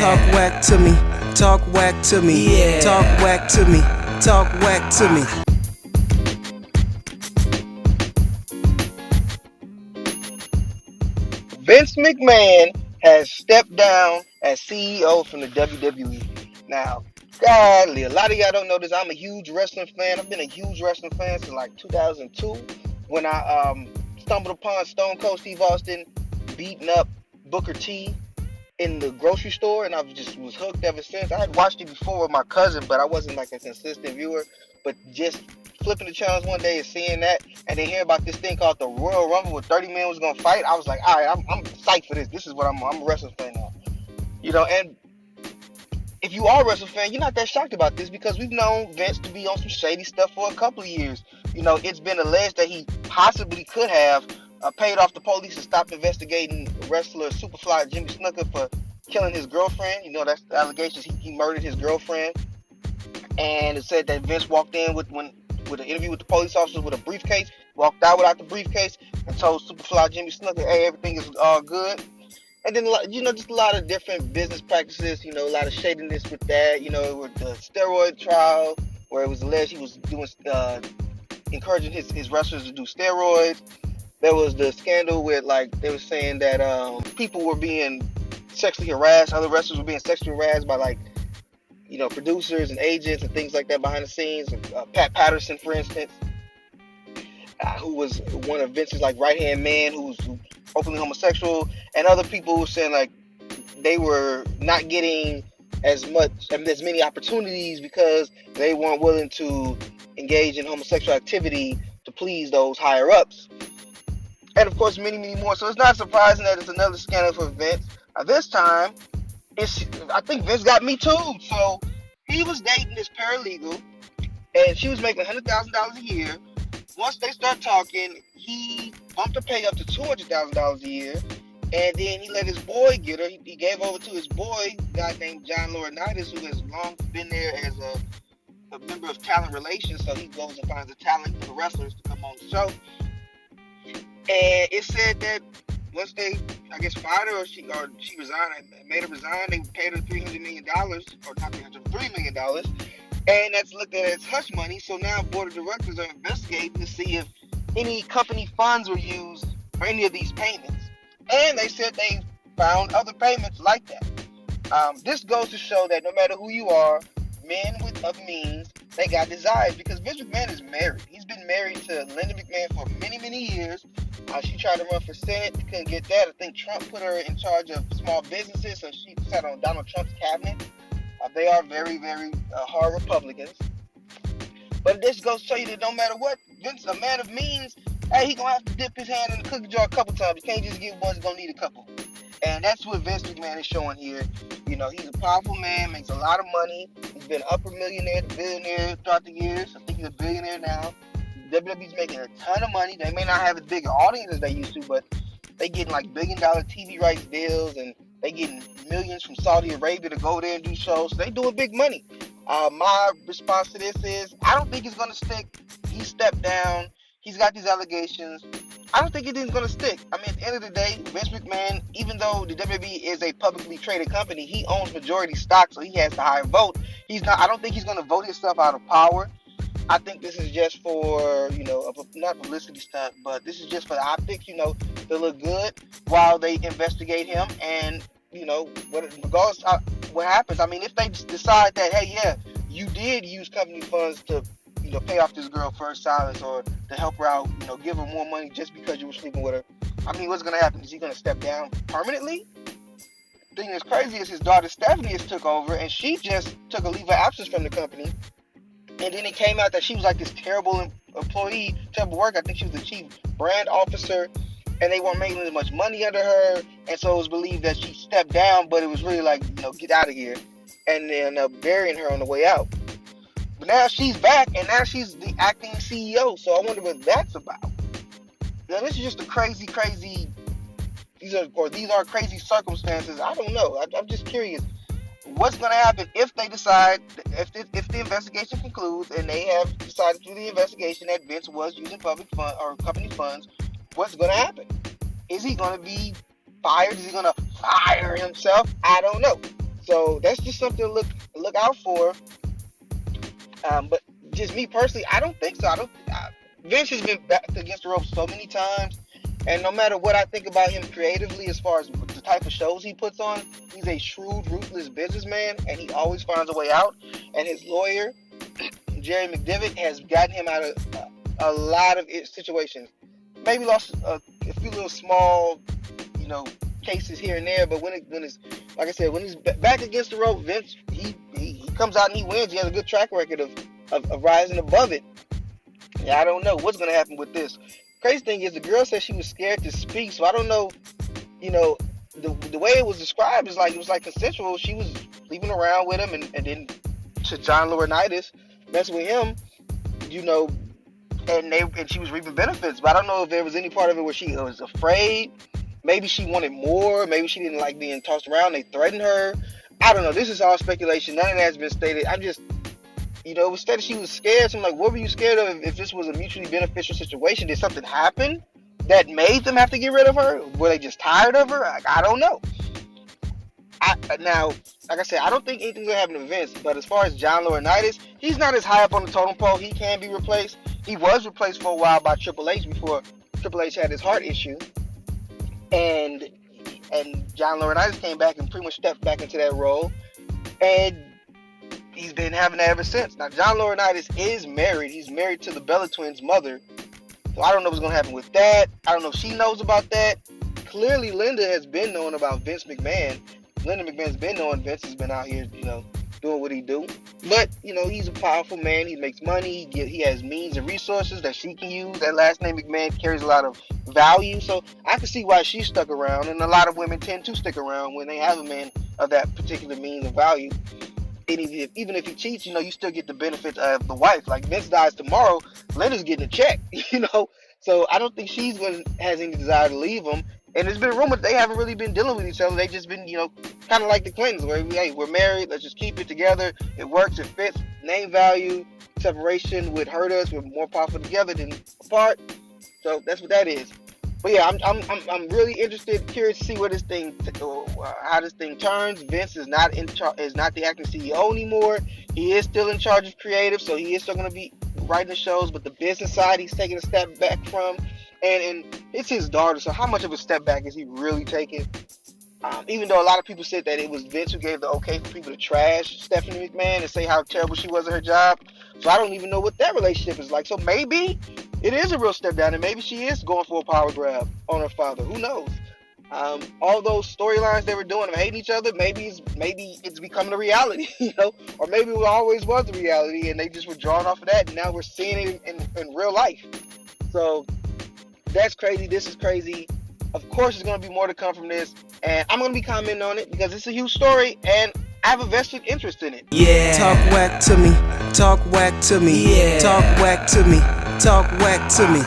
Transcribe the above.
Talk whack to me. Talk whack to me. Yeah. Talk whack to me. Talk whack to me. Vince McMahon has stepped down as CEO from the WWE. Now, godly, a lot of y'all don't know this. I'm a huge wrestling fan. I've been a huge wrestling fan since like 2002 when I stumbled upon Stone Cold Steve Austin beating up Booker T in the grocery store, and I just was hooked ever since. I had watched it before with my cousin, but I wasn't like a consistent viewer. But just flipping the channels one day and seeing that, and then hearing about this thing called the Royal Rumble where 30 men was gonna fight, I was like, all right, I'm psyched for this. This is what I'm a wrestling fan now, And if you are a wrestling fan, you're not that shocked about this because we've known Vince to be on some shady stuff for a couple of years. It's been alleged that he possibly could have paid off the police to stop investigating wrestler Superfly Jimmy Snuka for killing his girlfriend. That's the allegations. He murdered his girlfriend. And it said that Vince walked in with an interview with the police officers with a briefcase, walked out without the briefcase, and told Superfly Jimmy Snuka, hey, everything is all good. And then, just a lot of different business practices, a lot of shadiness with that, with the steroid trial, where it was alleged he was doing, encouraging his wrestlers to do steroids. There was the scandal where, they were saying that people were being sexually harassed, other wrestlers were being sexually harassed by, producers and agents and things like that behind the scenes. Pat Patterson, for instance, who was one of Vince's, right-hand man who was openly homosexual, and other people who saying, they were not getting as many opportunities because they weren't willing to engage in homosexual activity to please those higher-ups. And of course, many, many more. So it's not surprising that it's another scandal for Vince. This time, I think Vince got Me Too. So he was dating this paralegal, and she was making $100,000 a year. Once they start talking, he bumped her pay up to $200,000 a year, and then he let his boy get her. He gave over to his boy, a guy named John Laurinaitis, who has long been there as a member of talent relations. So he goes and finds the talent for the wrestlers to come on the show. And it said that once they, I guess, fired her or she resigned, made her resign, they paid her $300 million, or not $3 million, and that's looked at as hush money. So now board of directors are investigating to see if any company funds were used for any of these payments. And they said they found other payments like that. This goes to show that no matter who you are, men of means, they got desires, because Vince McMahon is married. He's been married to Linda McMahon for many, many years. She tried to run for Senate, couldn't get that. I think Trump put her in charge of small businesses, so she sat on Donald Trump's cabinet. They are very, very hard Republicans. But this goes to show you that no matter what, Vince, a man of means, hey, he gonna have to dip his hand in the cookie jar a couple times. You can't just get one, he's gonna need a couple. And that's what Vince McMahon is showing here. He's a powerful man, makes a lot of money. He's been upper millionaire to billionaire throughout the years. I think he's a billionaire now. WWE's making a ton of money. They may not have as big an audience as they used to, but they getting billion-dollar TV rights deals, and they getting millions from Saudi Arabia to go there and do shows. So they doing big money. My response to this is, I don't think it's gonna stick. He stepped down. He's got these allegations. I don't think it is going to stick. I mean, at the end of the day, Vince McMahon, even though the WWE is a publicly traded company, he owns majority stock, so he has the higher vote. I don't think he's going to vote himself out of power. I think this is just for, not publicity stunt, but this is just for the optics, to look good while they investigate him. And, regardless of what happens, I mean, if they decide that, hey, yeah, you did use company funds to pay off this girl for her silence or to help her out, give her more money just because you were sleeping with her. I mean, what's going to happen? Is he going to step down permanently? The thing that's crazy is his daughter Stephanie has took over, and she just took a leave of absence from the company. And then it came out that she was this terrible employee, terrible worker. I think she was the chief brand officer, and they weren't making as much money under her. And so it was believed that she stepped down, but it was really get out of here. And they ended up burying her on the way out. But now she's back, and now she's the acting CEO. So I wonder what that's about. Now this is just a crazy. These are crazy circumstances. I don't know. I'm just curious. What's going to happen if they decide, if the investigation concludes, and they have decided through the investigation that Vince was using public fund or company funds? What's going to happen? Is he going to be fired? Is he going to fire himself? I don't know. So that's just something to look out for. But just me personally, I don't think so. Vince has been backed against the ropes so many times, and no matter what I think about him creatively, as far as the type of shows he puts on, he's a shrewd, ruthless businessman, and he always finds a way out. And his lawyer, Jerry McDevitt, has gotten him out of a lot of situations. Maybe lost a few little small, cases here and there, but when it's like I said, when he's back against the rope, Vince he comes out and he wins. He has a good track record of rising above it. Yeah, I don't know what's gonna happen with this. Crazy thing is, the girl said she was scared to speak, so I don't know. The way it was described is like it was like consensual. She was sleeping around with him, and then to John Laurinaitis, messing with him, and she was reaping benefits. But I don't know if there was any part of it where she was afraid. Maybe she wanted more. Maybe she didn't like being tossed around. They threatened her. I don't know. This is all speculation. None of that has been stated. I'm just, it was stated she was scared. So I'm like, what were you scared of if this was a mutually beneficial situation? Did something happen that made them have to get rid of her? Were they just tired of her? I don't know. Now, like I said, I don't think anything's going to happen to Vince. But as far as John Laurinaitis, he's not as high up on the totem pole. He can be replaced. He was replaced for a while by Triple H before Triple H had his heart issue. And John Laurinaitis came back and pretty much stepped back into that role, and he's been having that ever since. Now, John Laurinaitis is married. He's married to the Bella Twins' mother, so I don't know what's going to happen with that. I don't know if she knows about that. Clearly, Linda has been knowing about Vince McMahon. Linda McMahon's been knowing Vince has been out here, doing what he do. But, he's a powerful man. He makes money. He has means and resources that she can use. That last name McMahon carries a lot of value. So I can see why she stuck around. And a lot of women tend to stick around when they have a man of that particular means and value. And even if he cheats, you still get the benefit of the wife. Like Vince dies tomorrow, Linda's getting a check, So I don't think has any desire to leave him. And there's been rumored they haven't really been dealing with each other. They just been, kind of like the Clintons, where we're married, let's just keep it together. It works, it fits. Name value, separation would hurt us. We're more powerful together than apart. So that's what that is. But yeah, I'm really interested, curious to see where how this thing turns. Vince is not the acting CEO anymore. He is still in charge of creative, so he is still going to be writing the shows. But the business side, he's taking a step back from. And it's his daughter, so how much of a step back is he really taking? Even though a lot of people said that it was Vince who gave the okay for people to trash Stephanie McMahon and say how terrible she was at her job. So I don't even know what that relationship is like. So maybe it is a real step down, and maybe she is going for a power grab on her father. Who knows? All those storylines they were doing of hating each other, maybe it's becoming a reality, or maybe it always was a reality, and they just were drawn off of that, and now we're seeing it in real life. So that's crazy. This is crazy. Of course, there's going to be more to come from this, and I'm going to be commenting on it because it's a huge story, and I have a vested interest in it. Yeah. Talk whack to me. Talk whack to me. Yeah. Talk whack to me. Talk whack to me.